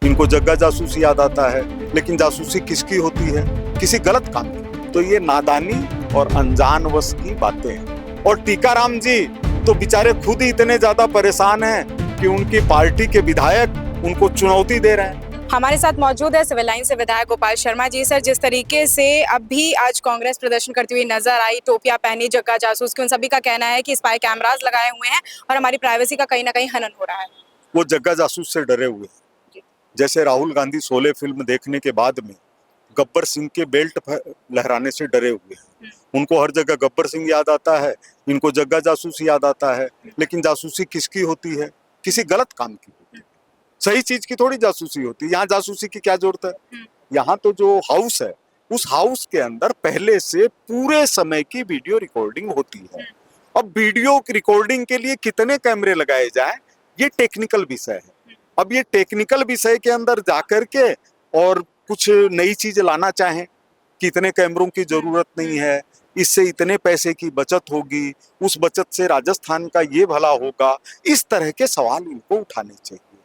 इनको जग्गा जासूस याद आता है, लेकिन जासूसी किसकी होती है? किसी गलत काम की। तो ये नादानी और अनजानवश की बातें हैं। और टीकाराम जी तो बेचारे खुद ही इतने ज्यादा परेशान हैं कि उनकी पार्टी के विधायक उनको चुनौती दे रहे हैं। हमारे साथ मौजूद है सिविल लाइन से विधायक गोपाल शर्मा जी। सर, जिस तरीके से अभी आज कांग्रेस प्रदर्शन करती हुई नजर आई, टोपियां पहनी, जग्गा जासूस की, उन सभी का कहना है कि स्पाई कैमरास लगाए हुए हैं और हमारी प्राइवेसी का कहीं ना कहीं हनन हो रहा है। वो जग्गा जासूस से डरे हुए हैं। जैसे राहुल गांधी शोले फिल्म देखने के बाद में गब्बर सिंह के बेल्ट लहराने से डरे हुए हैं। उनको हर जगह गब्बर सिंह याद आता है, इनको जग्गा जासूस याद आता है, लेकिन जासूसी किसकी होती है? किसी गलत काम की होती है। सही चीज की थोड़ी जासूसी होती है। यहाँ जासूसी की क्या जरूरत है? यहाँ तो जो हाउस है, उस हाउस के अंदर पहले से पूरे समय की वीडियो रिकॉर्डिंग होती है। अब वीडियो रिकॉर्डिंग के लिए कितने कैमरे लगाए जाए, ये टेक्निकल विषय है। अब ये टेक्निकल विषय के अंदर जाकर के और कुछ नई चीज लाना चाहें कि इतने कैमरों की जरूरत नहीं है, इससे इतने पैसे की बचत होगी, उस बचत से राजस्थान का ये भला होगा, इस तरह के सवाल इनको उठाने चाहिए।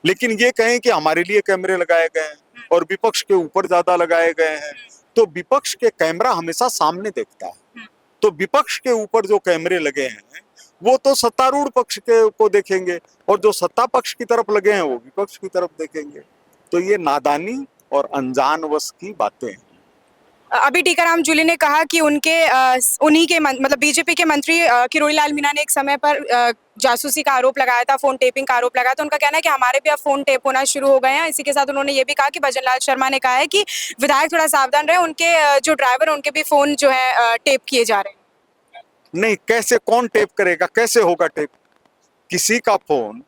लेकिन ये कहें कि हमारे लिए कैमरे लगाए गए हैं और विपक्ष के ऊपर ज्यादा लगाए गए हैं, तो विपक्ष के कैमरा हमेशा सामने देखता है। तो विपक्ष के ऊपर जो कैमरे लगे हैं वो तो सत्तारूढ़ पक्ष के को देखेंगे, और जो सत्ता पक्ष की तरफ लगे हैं वो विपक्ष की तरफ देखेंगे। तो ये नादानी और अनजानवश की बातें हैं। अभी टीकाराम जूली ने कहा कि उनके उन्हीं के मतलब बीजेपी के मंत्री किरोड़ी लाल मीणा ने एक समय पर जासूसी का आरोप लगाया था, फोन टेपिंग का आरोप लगाया था। उनका कहना है कि हमारे भी अब फोन टेप होना शुरू हो गए हैं। इसी के साथ उन्होंने ये भी कहा कि भजन लाल शर्मा ने कहा है कि विधायक थोड़ा सावधान रहे, उनके जो ड्राइवर उनके भी फोन जो है टेप किए जा रहे हैं। नहीं, कैसे, कौन टेप करेगा? कैसे होगा टेप? किसी का फोन,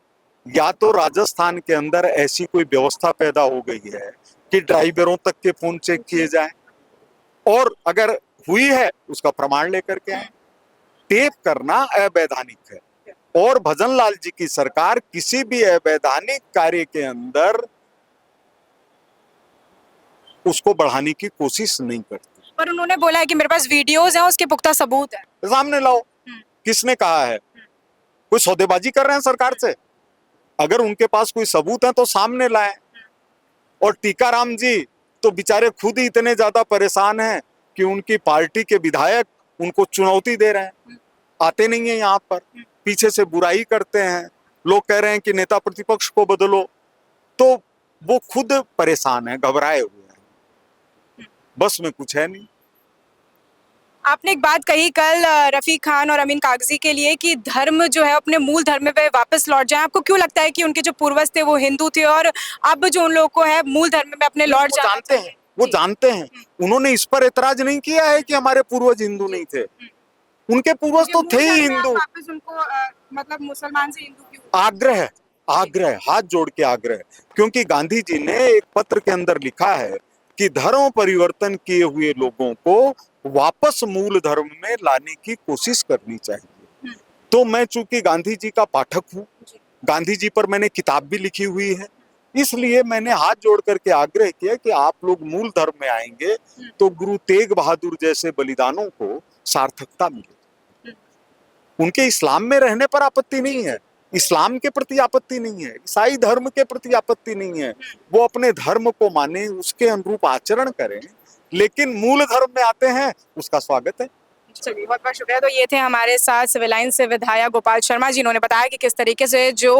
या तो राजस्थान के अंदर ऐसी कोई व्यवस्था पैदा हो गई है कि ड्राइवरों तक के फोन चेक किए जाएं, और अगर हुई है उसका प्रमाण लेकर के आए। टेप करना अवैधानिक है, और भजन लाल जी की सरकार किसी भी अवैधानिक कार्य के अंदर उसको बढ़ाने की कोशिश नहीं करती। पर उन्होंने बोला है कि मेरे पास वीडियोज हैं, उसके पुख्ता सबूत है। सामने लाओ। किसने कहा है? कोई सौदेबाजी कर रहे हैं सरकार से? अगर उनके पास कोई सबूत है तो सामने लाएं। और टीकाराम जी तो बेचारे खुद ही इतने ज्यादा परेशान हैं कि उनकी पार्टी के विधायक उनको चुनौती दे रहे हैं। आते नहीं है यहाँ पर, पीछे से बुराई करते हैं। लोग कह रहे हैं कि नेता प्रतिपक्ष को बदलो, तो वो खुद परेशान है, घबराए हुए हैं, बस में कुछ है नहीं। आपने एक बात कही कल रफीक खान और अमीन कागजी के लिए कि धर्म जो है अपने मूल धर्म पे वापस लौट जाए। आपको क्यों लगता है कि उनके जो पूर्वज थे वो हिंदू थे और अब जो उन लोगों को है मूल धर्म में अपने लौट जाना जानते हैं, वो जानते हैं। उन्होंने इस पर एतराज नहीं किया है कि हमारे पूर्वज हिंदू नहीं थे। उनके पूर्वज तो थे ही हिंदू। वापस उनको मतलब मुसलमान से हिंदू क्यों? आग्रह, आग्रह, हाथ जोड़ के आग्रह। क्योंकि गांधी जी ने एक पत्र के अंदर लिखा है कि धर्म परिवर्तन किए हुए लोगों को वापस मूल धर्म में लाने की कोशिश करनी चाहिए। तो मैं चूंकि गांधी जी का पाठक हूँ, गांधी जी पर मैंने किताब भी लिखी हुई है, इसलिए मैंने हाथ जोड़ करके आग्रह किया कि आप लोग मूल धर्म में आएंगे तो गुरु तेग बहादुर जैसे बलिदानों को सार्थकता मिलेगी। उनके इस्लाम में रहने पर आपत्ति नहीं है, इस्लाम के प्रति आपत्ति नहीं है, ईसाई धर्म के प्रति आपत्ति नहीं है। वो अपने धर्म को माने, उसके अनुरूप आचरण करें, लेकिन मूल धर्म में आते हैं उसका स्वागत है। चलिए, बहुत बहुत शुक्रिया। तो ये थे हमारे साथ सिविल लाइन से विधायक गोपाल शर्मा, जिन्होंने बताया कि किस तरीके से जो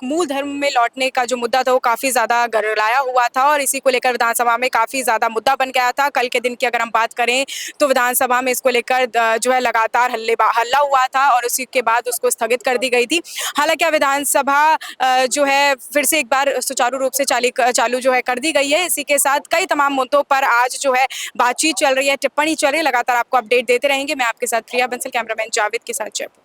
मूल धर्म में लौटने का जो मुद्दा था वो काफ़ी ज़्यादा गरलाया हुआ था और इसी को लेकर विधानसभा में काफ़ी ज़्यादा मुद्दा बन गया था। कल के दिन की अगर हम बात करें तो विधानसभा में इसको लेकर जो है लगातार हल्ला हुआ था और उसी के बाद उसको स्थगित कर दी गई थी। हालांकि विधानसभा जो है फिर से एक बार सुचारू रूप से चालू जो है कर दी गई है। इसी के साथ कई तमाम मुद्दों पर आज जो है बातचीत चल रही है, टिप्पणी चल रही है। लगातार आपको अपडेट देते रहेंगे। मैं आपके साथ प्रिया बंसल, कैमरामैन जावेद के साथ जयपुर।